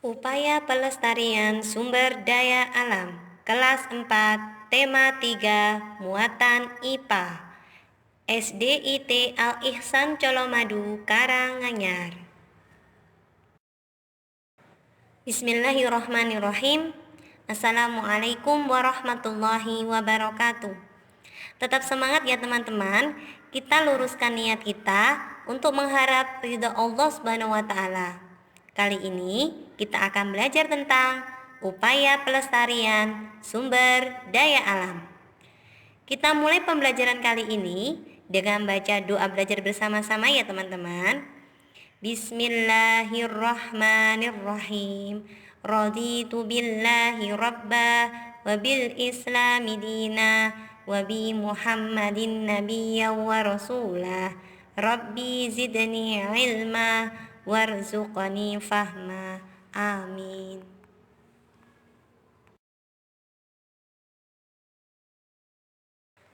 Upaya pelestarian sumber daya alam. Kelas 4, tema 3, muatan IPA. SDIT Al-Ihsan Colomadu, Karanganyar. Bismillahirrahmanirrahim. Assalamualaikum warahmatullahi wabarakatuh. Tetap semangat ya teman-teman. Kita luruskan niat kita untuk mengharap ridha Allah Subhanahu wa taala. Kali ini kita akan belajar tentang upaya pelestarian sumber daya alam. Kita mulai pembelajaran kali ini dengan baca doa belajar bersama-sama ya teman-teman. Bismillahirrahmanirrahim. Raditu billahi rabba wa bil islami dina wa bi Muhammadin nabiyya wa rasulah. Rabbi zidni ilma warzuqni fahma. Amin.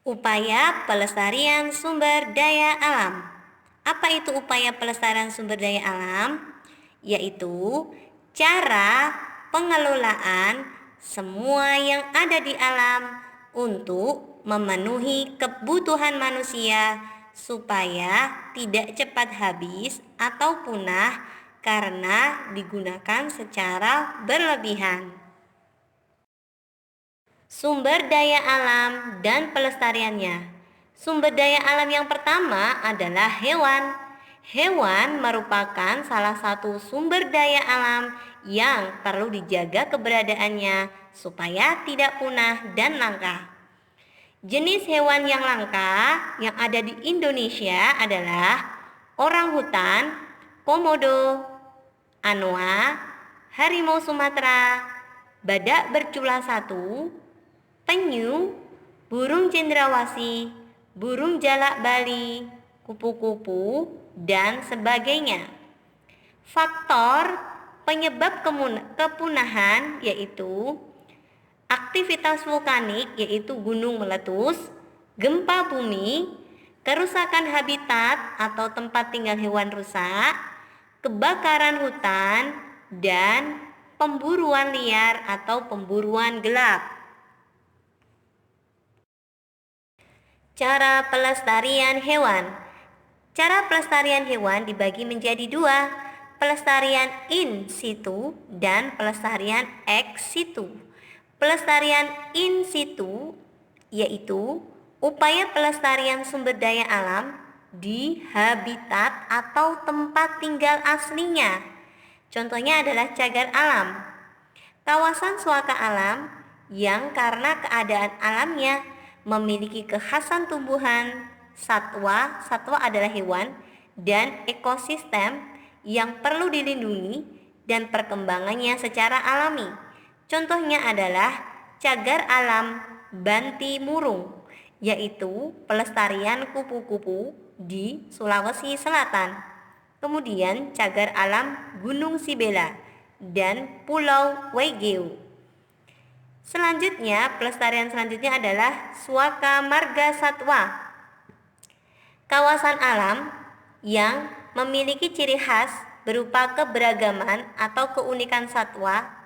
Upaya pelestarian sumber daya alam. Apa itu upaya pelestarian sumber daya alam? Yaitu cara pengelolaan semua yang ada di alam untuk memenuhi kebutuhan manusia supaya tidak cepat habis atau punah karena digunakan secara berlebihan. Sumber daya alam dan pelestariannya. Sumber daya alam yang pertama adalah hewan. Hewan merupakan salah satu sumber daya alam yang perlu dijaga keberadaannya supaya tidak punah dan langka. Jenis hewan yang langka yang ada di Indonesia adalah orangutan, komodo, anoa, harimau Sumatera, badak bercula satu, penyu, burung cendrawasih, burung jalak Bali, kupu-kupu, dan sebagainya. Faktor penyebab kepunahan yaitu aktivitas vulkanik yaitu gunung meletus, gempa bumi, kerusakan habitat atau tempat tinggal hewan rusak, kebakaran hutan, dan pemburuan liar atau pemburuan gelap. Cara pelestarian hewan. Cara pelestarian hewan dibagi menjadi dua, pelestarian in situ dan pelestarian ex situ. Pelestarian in situ yaitu upaya pelestarian sumber daya alam di habitat atau tempat tinggal aslinya. Contohnya adalah cagar alam, kawasan suaka alam yang karena keadaan alamnya memiliki kekhasan tumbuhan, satwa adalah hewan, dan ekosistem yang perlu dilindungi dan perkembangannya secara alami. Contohnya adalah cagar alam Banti Murung, yaitu pelestarian kupu-kupu di Sulawesi Selatan. Kemudian cagar alam Gunung Sibela dan Pulau Waigeo. Selanjutnya, pelestarian selanjutnya adalah Suaka Marga Satwa. Kawasan alam yang memiliki ciri khas berupa keberagaman atau keunikan satwa.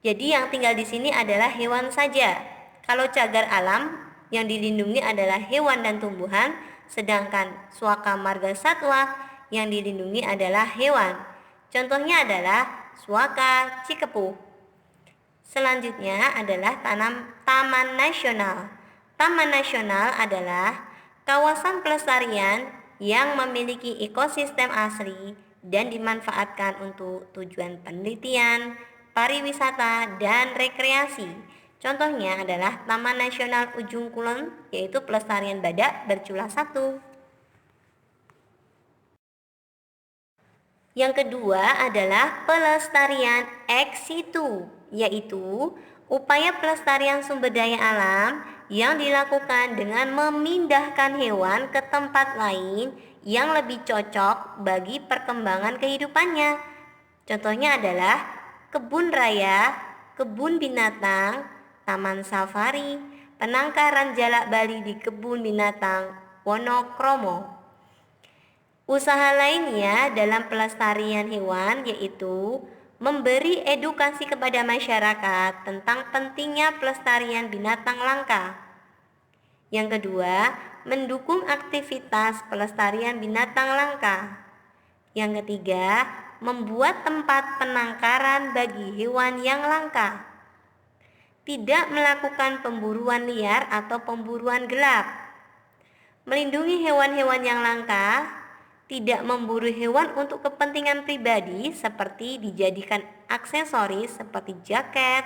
Jadi yang tinggal di sini adalah hewan saja. Kalau cagar alam yang dilindungi adalah hewan dan tumbuhan, sedangkan Suaka Marga Satwa yang dilindungi adalah hewan. Contohnya adalah Suaka Cikepuh. Selanjutnya adalah Taman Nasional. Taman Nasional adalah kawasan pelestarian yang memiliki ekosistem asli dan dimanfaatkan untuk tujuan penelitian, pariwisata, dan rekreasi. Contohnya adalah Taman Nasional Ujung Kulon, yaitu pelestarian badak bercula satu. Yang kedua adalah pelestarian ex situ, yaitu upaya pelestarian sumber daya alam yang dilakukan dengan memindahkan hewan ke tempat lain yang lebih cocok bagi perkembangan kehidupannya. Contohnya adalah kebun raya, kebun binatang, taman safari, penangkaran jalak Bali di kebun binatang Wonokromo. Usaha lainnya dalam pelestarian hewan yaitu memberi edukasi kepada masyarakat tentang pentingnya pelestarian binatang langka. Yang kedua, mendukung aktivitas pelestarian binatang langka. Yang ketiga, membuat tempat penangkaran bagi hewan yang langka. Tidak melakukan pemburuan liar atau pemburuan gelap. Melindungi hewan-hewan yang langka, tidak memburu hewan untuk kepentingan pribadi seperti dijadikan aksesoris seperti jaket,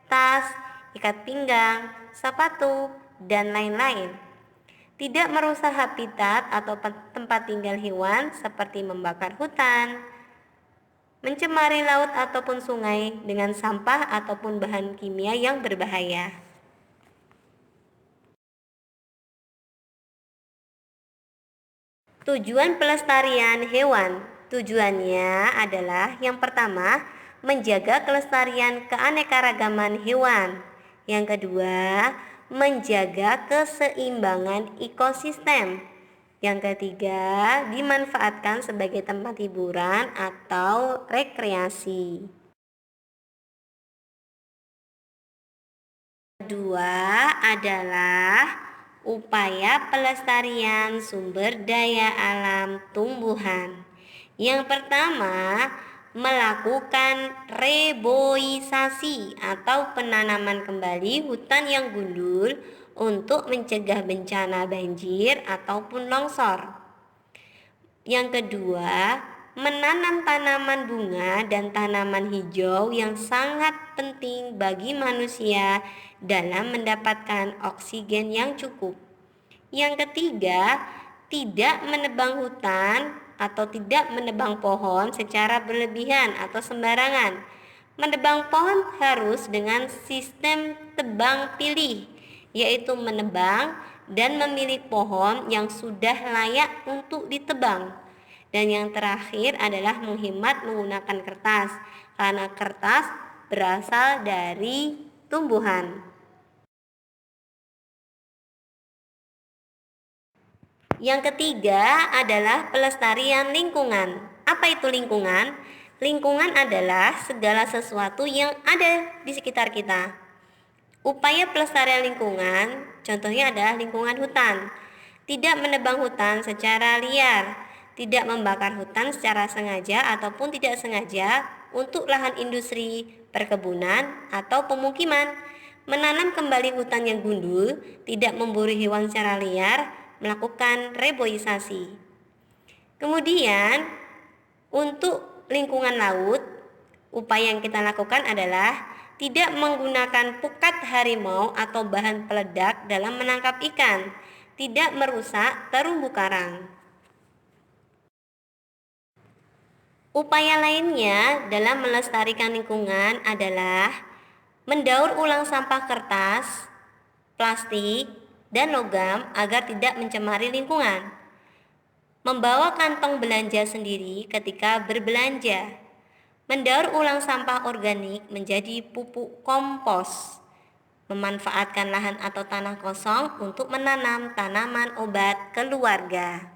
tas, ikat pinggang, sepatu, dan lain-lain. Tidak merusak habitat atau tempat tinggal hewan seperti membakar hutan, mencemari laut ataupun sungai dengan sampah ataupun bahan kimia yang berbahaya. Tujuan pelestarian hewan. Tujuannya adalah yang pertama, menjaga kelestarian keanekaragaman hewan. Yang kedua, menjaga keseimbangan ekosistem. Yang ketiga, dimanfaatkan sebagai tempat hiburan atau rekreasi. Kedua adalah upaya pelestarian sumber daya alam tumbuhan. Yang pertama, melakukan reboisasi atau penanaman kembali hutan yang gundul untuk mencegah bencana banjir ataupun longsor. Yang kedua, menanam tanaman bunga dan tanaman hijau yang sangat penting bagi manusia dalam mendapatkan oksigen yang cukup. Yang ketiga, tidak menebang hutan atau tidak menebang pohon secara berlebihan atau sembarangan. Menebang pohon harus dengan sistem tebang pilih, yaitu menebang dan memilih pohon yang sudah layak untuk ditebang. Dan yang terakhir adalah menghemat menggunakan kertas, karena kertas berasal dari tumbuhan. Yang ketiga adalah pelestarian lingkungan. Apa itu lingkungan? Lingkungan adalah segala sesuatu yang ada di sekitar kita. Upaya pelestarian lingkungan, contohnya adalah lingkungan hutan. Tidak menebang hutan secara liar, tidak membakar hutan secara sengaja ataupun tidak sengaja untuk lahan industri, perkebunan, atau pemukiman. Menanam kembali hutan yang gundul, tidak memburu hewan secara liar, melakukan reboisasi. Kemudian, untuk lingkungan laut, upaya yang kita lakukan adalah tidak menggunakan pukat harimau atau bahan peledak dalam menangkap ikan, tidak merusak terumbu karang. Upaya lainnya dalam melestarikan lingkungan adalah mendaur ulang sampah kertas, plastik, dan logam agar tidak mencemari lingkungan. Membawa kantong belanja sendiri ketika berbelanja. Mendaur ulang sampah organik menjadi pupuk kompos. Memanfaatkan lahan atau tanah kosong untuk menanam tanaman obat keluarga.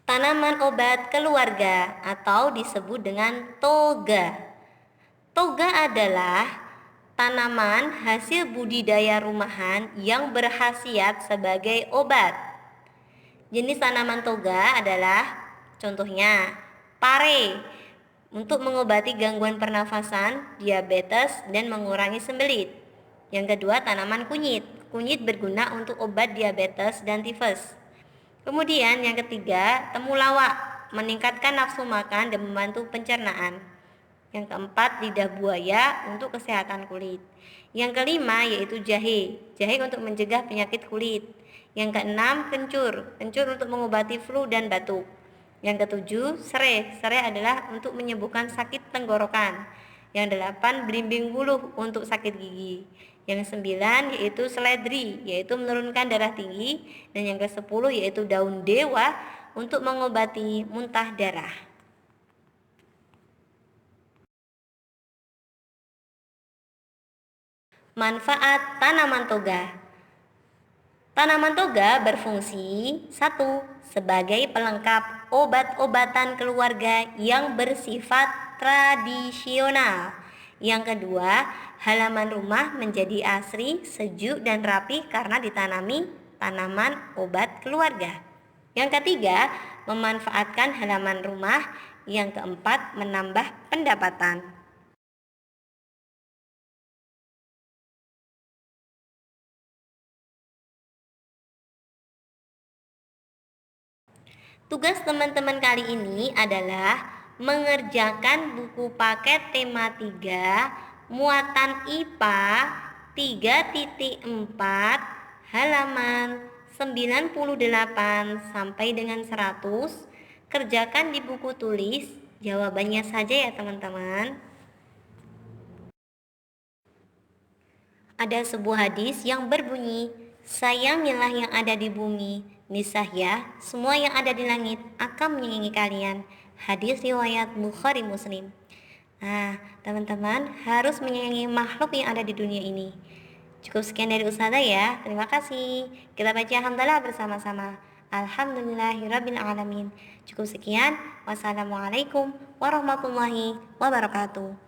Tanaman obat keluarga atau disebut dengan toga. Toga adalah tanaman hasil budidaya rumahan yang berkhasiat sebagai obat. Jenis tanaman toga adalah contohnya pare untuk mengobati gangguan pernafasan, diabetes, dan mengurangi sembelit. Yang kedua, tanaman kunyit. Kunyit berguna untuk obat diabetes dan tifus. Kemudian yang ketiga, temulawak, meningkatkan nafsu makan dan membantu pencernaan. Yang keempat, lidah buaya untuk kesehatan kulit. Yang kelima yaitu jahe. Jahe untuk mencegah penyakit kulit. Yang keenam, kencur. Kencur untuk mengobati flu dan batuk. Yang ketujuh, serai. Serai adalah untuk menyembuhkan sakit tenggorokan. Yang delapan, belimbing buluh untuk sakit gigi. Yang sembilan yaitu seledri, yaitu menurunkan darah tinggi. Dan yang ke-10 yaitu daun dewa untuk mengobati muntah darah. Manfaat tanaman toga. Tanaman toga berfungsi 1. Sebagai pelengkap obat-obatan keluarga yang bersifat tradisional. Yang kedua, halaman rumah menjadi asri, sejuk, dan rapi karena ditanami tanaman obat keluarga. Yang ketiga, memanfaatkan halaman rumah. Yang keempat, menambah pendapatan. Tugas teman-teman kali ini adalah mengerjakan buku paket tema 3 muatan IPA 3.4 halaman 98 sampai dengan 100. Kerjakan di buku tulis, jawabannya saja ya teman-teman. Ada sebuah hadis yang berbunyi, sayangilah yang ada di bumi, niscaya semua yang ada di langit akan menyayangi kalian. Hadis riwayat Bukhari Muslim. Nah, teman-teman harus menyayangi makhluk yang ada di dunia ini. Cukup sekian dari Ustazah ya. Terima kasih. Kita baca alhamdulillah bersama-sama. Alhamdulillahirabbil alamin. Cukup sekian. Wassalamualaikum warahmatullahi wabarakatuh.